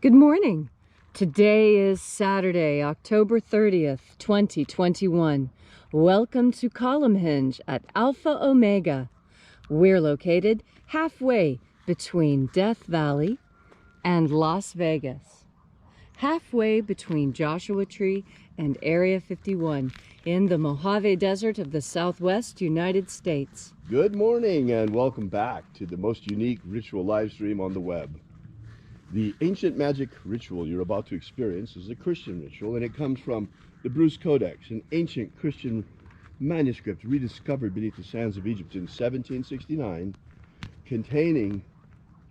Good morning. Today is Saturday, October 30th, 2021. Welcome to Column Hinge at Alpha Omega. We're located halfway between Death Valley and Las Vegas. Halfway between Joshua Tree and Area 51 in the Mojave Desert of the Southwest United States. Good morning and welcome back to the most unique ritual live stream on the web. The ancient magic ritual you're about to experience is a Christian ritual, and it comes from the Bruce Codex, an ancient Christian manuscript rediscovered beneath the sands of Egypt in 1769, containing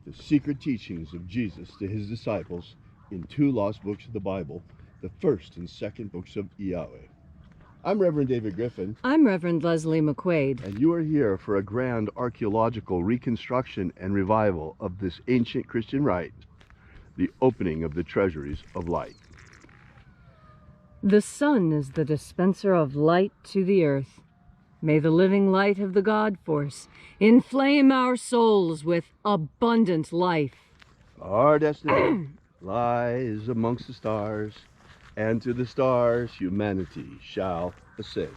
the secret teachings of Jesus to his disciples in two lost books of the Bible, the first and second books of IAOE. I'm Reverend David Griffin. I'm Reverend Leslie McQuade. And you are here for a grand archaeological reconstruction and revival of this ancient Christian rite, the opening of the treasuries of light. The sun is the dispenser of light to the earth. May the living light of the God Force inflame our souls with abundant life. Our destiny lies amongst the stars, and to the stars humanity shall ascend.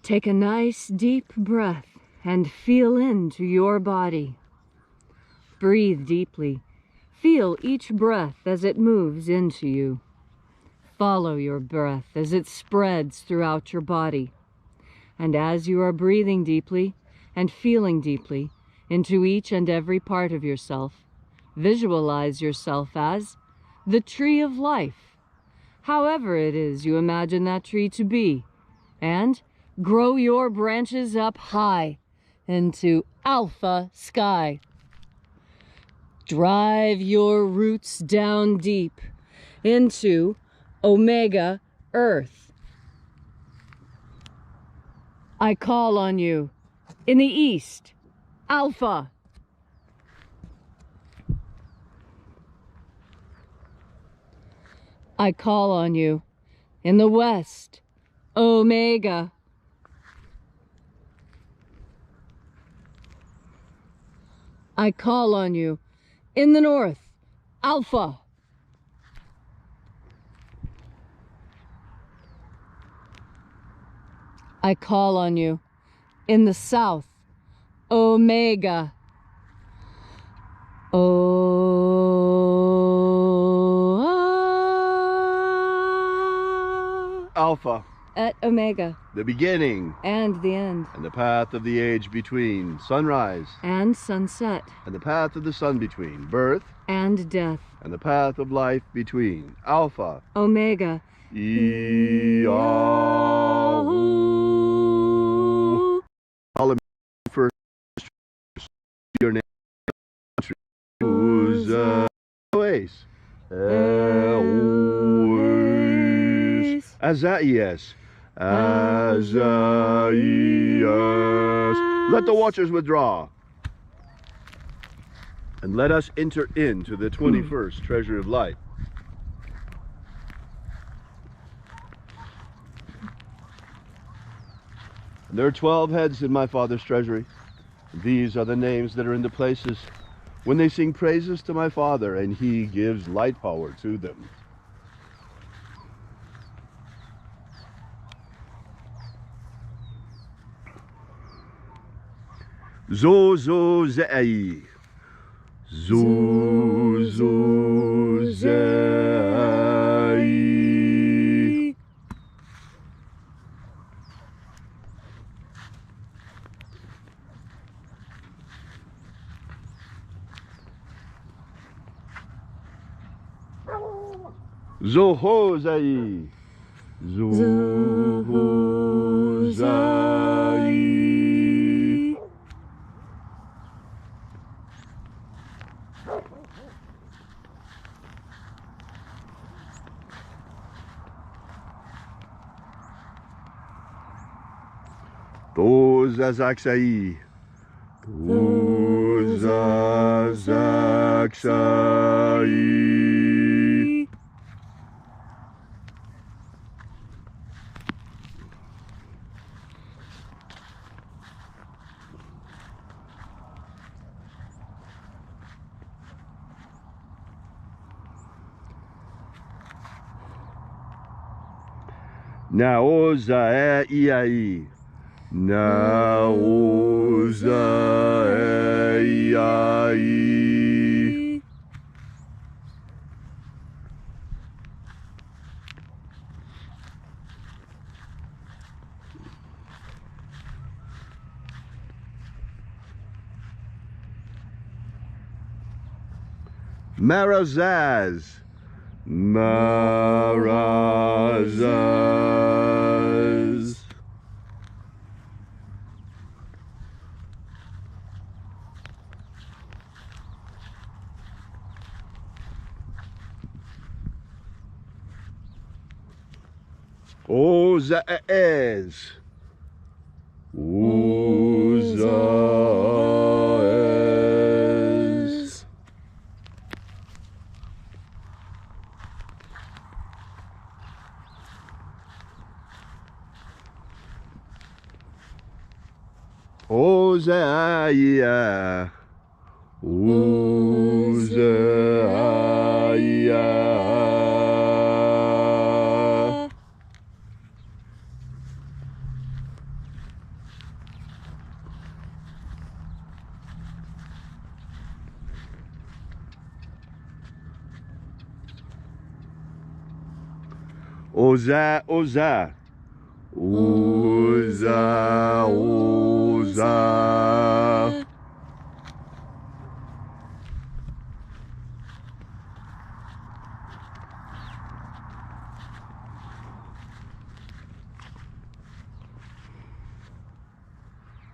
Take a nice deep breath and feel into your body. Breathe deeply. Feel each breath as it moves into you. Follow your breath as it spreads throughout your body. And as you are breathing deeply and feeling deeply into each and every part of yourself, visualize yourself as the tree of life, however it is you imagine that tree to be, and grow your branches up high into alpha sky. Drive your roots down deep into omega earth. I call on you in the east, alpha. I call on you in the west, omega. I call on you in the north, alpha. I call on you in the south, omega. Alpha. At omega. The beginning. And the end. And the path of the age between sunrise. And sunset. And the path of the sun between birth. And death. And the path of life between Alpha. Omega. IAOE. All first your name. Azaias. Azaias. Let the watchers withdraw. And let us enter into the 21st treasure of light. And there are 12 heads in my Father's treasury. These are the names that are in the places when they sing praises to my Father, and he gives light power to them. Zozozei. Zozozei. Zohozei. Zohozei. Tozazaksai. Tozazaksai. Naoza Iai. Naoza Iai. Marazaz. Marazaz. Ozaez. Ozaez. Ozaia. Ozaia. Oza, Oza. Oza, Oza.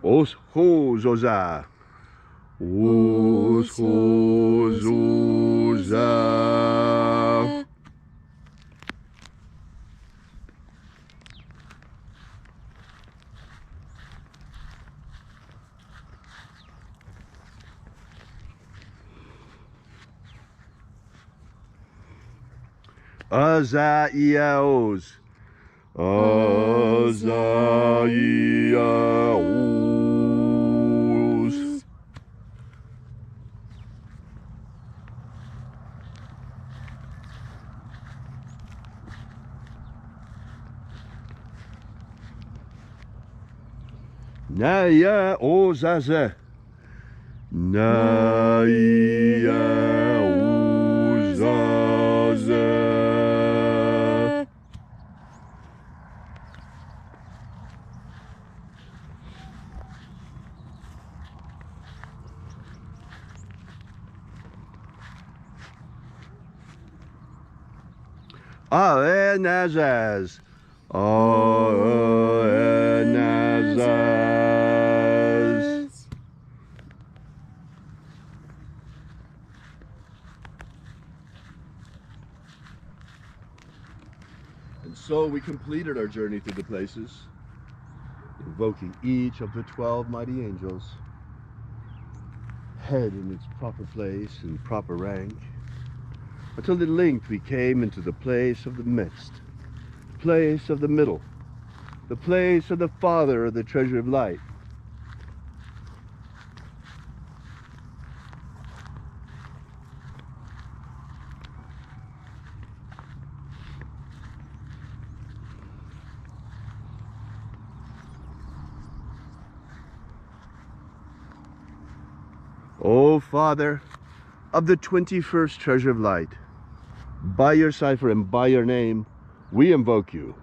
Os, hos, Oza. Os, hos, Oza. Azaiaos. Azaiaos. Naya Ozaze. Naya Ozaze. Aenazaz. Aenazaz. And so we completed our journey through the places, invoking each of the 12 mighty angels, head in its proper place and proper rank, until at length we came into the place of the midst, place of the middle, the place of the Father of the treasure of light. O Father of the 21st treasure of light, by your cipher and by your name, we invoke you.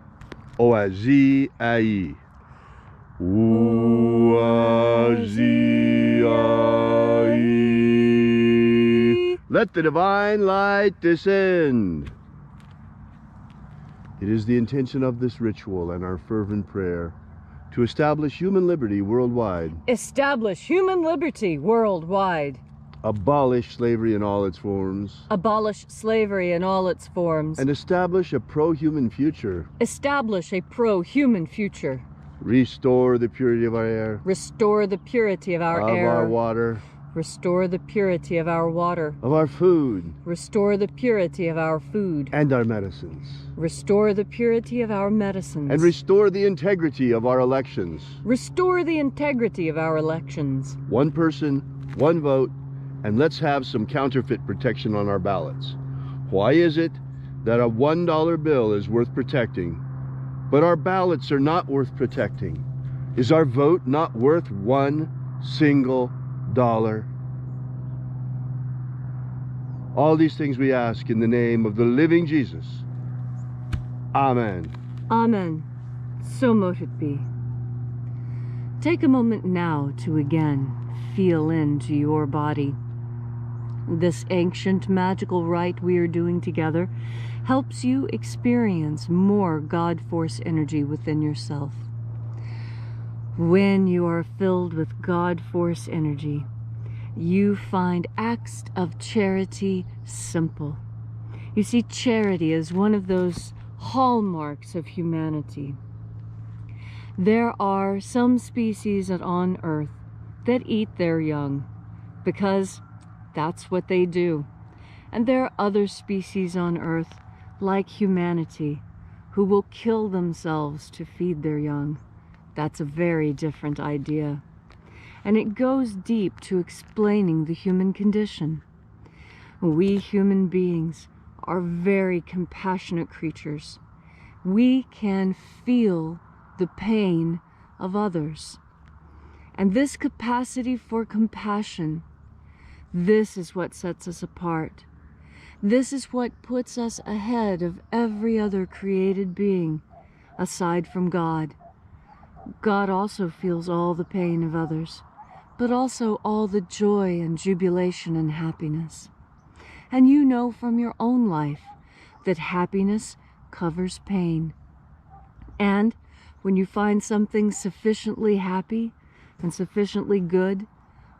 Oazi Ai. Oazi Ai. Let the divine light descend. It is the intention of this ritual and our fervent prayer to establish human liberty worldwide. Establish human liberty worldwide. Abolish slavery in all its forms. Abolish slavery in all its forms. And establish a pro-human future. Establish a pro-human future. Restore the purity of our air. Restore the purity of our air. Of our water. Restore the purity of our water. Of our food. Restore the purity of our food. And our medicines. Restore the purity of our medicines. And restore the integrity of our elections. Restore the integrity of our elections. One person, one vote, and let's have some counterfeit protection on our ballots. Why is it that a $1 bill is worth protecting But our ballots are not worth protecting. Is our vote not worth $1 single dollar? All these things we ask in the name of the living Jesus. Amen. Amen. So mote it be. Take a moment now to again feel into your body. This ancient magical rite we are doing together helps you experience more God Force energy within yourself. When you are filled with God Force energy, you find acts of charity simple. You see, charity is one of those hallmarks of humanity. There are some species on Earth that eat their young because that's what they do. And there are other species on Earth, like humanity, who will kill themselves to feed their young. That's a very different idea. And it goes deep to explaining the human condition. We human beings are very compassionate creatures. We can feel the pain of others. And this capacity for compassion, this is what sets us apart. This is what puts us ahead of every other created being, aside from God. God also feels all the pain of others, but also all the joy and jubilation and happiness. And you know from your own life that happiness covers pain. And when you find something sufficiently happy and sufficiently good,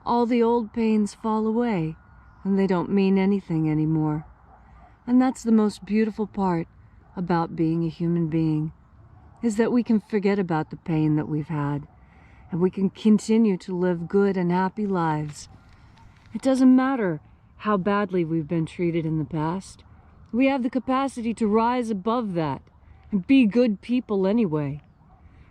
all the old pains fall away and they don't mean anything anymore. And that's the most beautiful part about being a human being, is that we can forget about the pain that we've had and we can continue to live good and happy lives. It doesn't matter how badly we've been treated in the past. We have the capacity to rise above that and be good people anyway.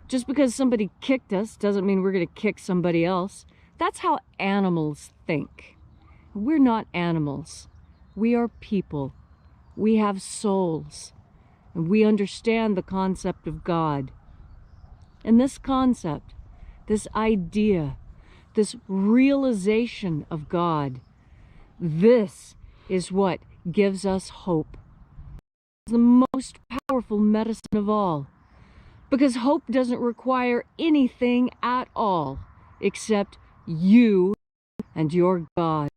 Just because somebody kicked us doesn't mean we're going to kick somebody else. That's how animals think. We're not animals. We are people. We have souls. And we understand the concept of God. And this concept, this idea, this realization of God, this is what gives us hope. It's the most powerful medicine of all. Because hope doesn't require anything at all except you and your God.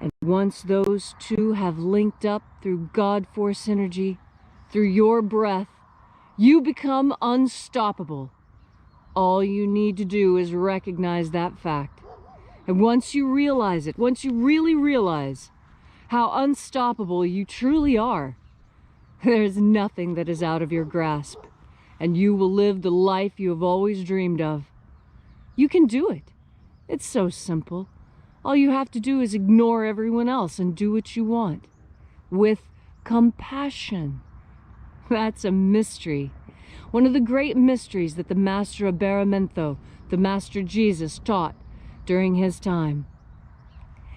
And once those two have linked up through God Force energy, through your breath, you become unstoppable. All you need to do is recognize that fact. And once you realize it, once you really realize how unstoppable you truly are, there's nothing that is out of your grasp. And you will live the life you have always dreamed of. You can do it. It's so simple. All you have to do is ignore everyone else and do what you want. With compassion. That's a mystery. One of the great mysteries that the Master Abaramento, the Master Jesus, taught during his time.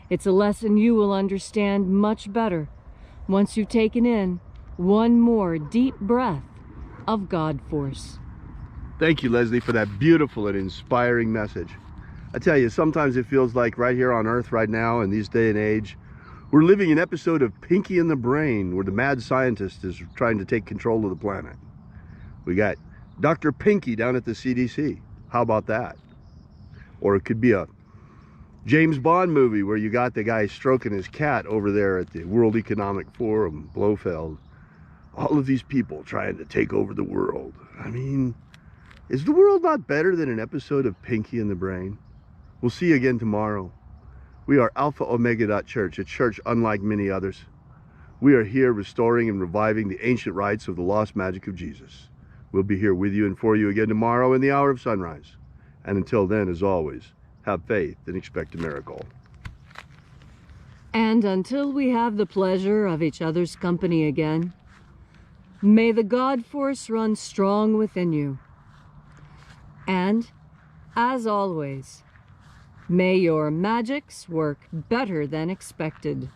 It's a lesson you will understand much better once you've taken in one more deep breath of God Force. Thank you, Leslie, for that beautiful and inspiring message. I tell you, sometimes it feels like right here on Earth right now in this day and age, we're living an episode of Pinky and the Brain, where the mad scientist is trying to take control of the planet. We got Dr. Pinky down at the CDC. How about that? Or it could be a James Bond movie where you got the guy stroking his cat over there at the World Economic Forum, Blofeld. All of these people trying to take over the world. I mean, is the world not better than an episode of Pinky and the Brain? We'll see you again tomorrow. We are Alpha Omega Church, a church unlike many others. We are here restoring and reviving the ancient rites of the lost magic of Jesus. We'll be here with you and for you again tomorrow in the hour of sunrise. And until then, as always, have faith and expect a miracle. And until we have the pleasure of each other's company again, may the God Force run strong within you. And, as always, may your magics work better than expected.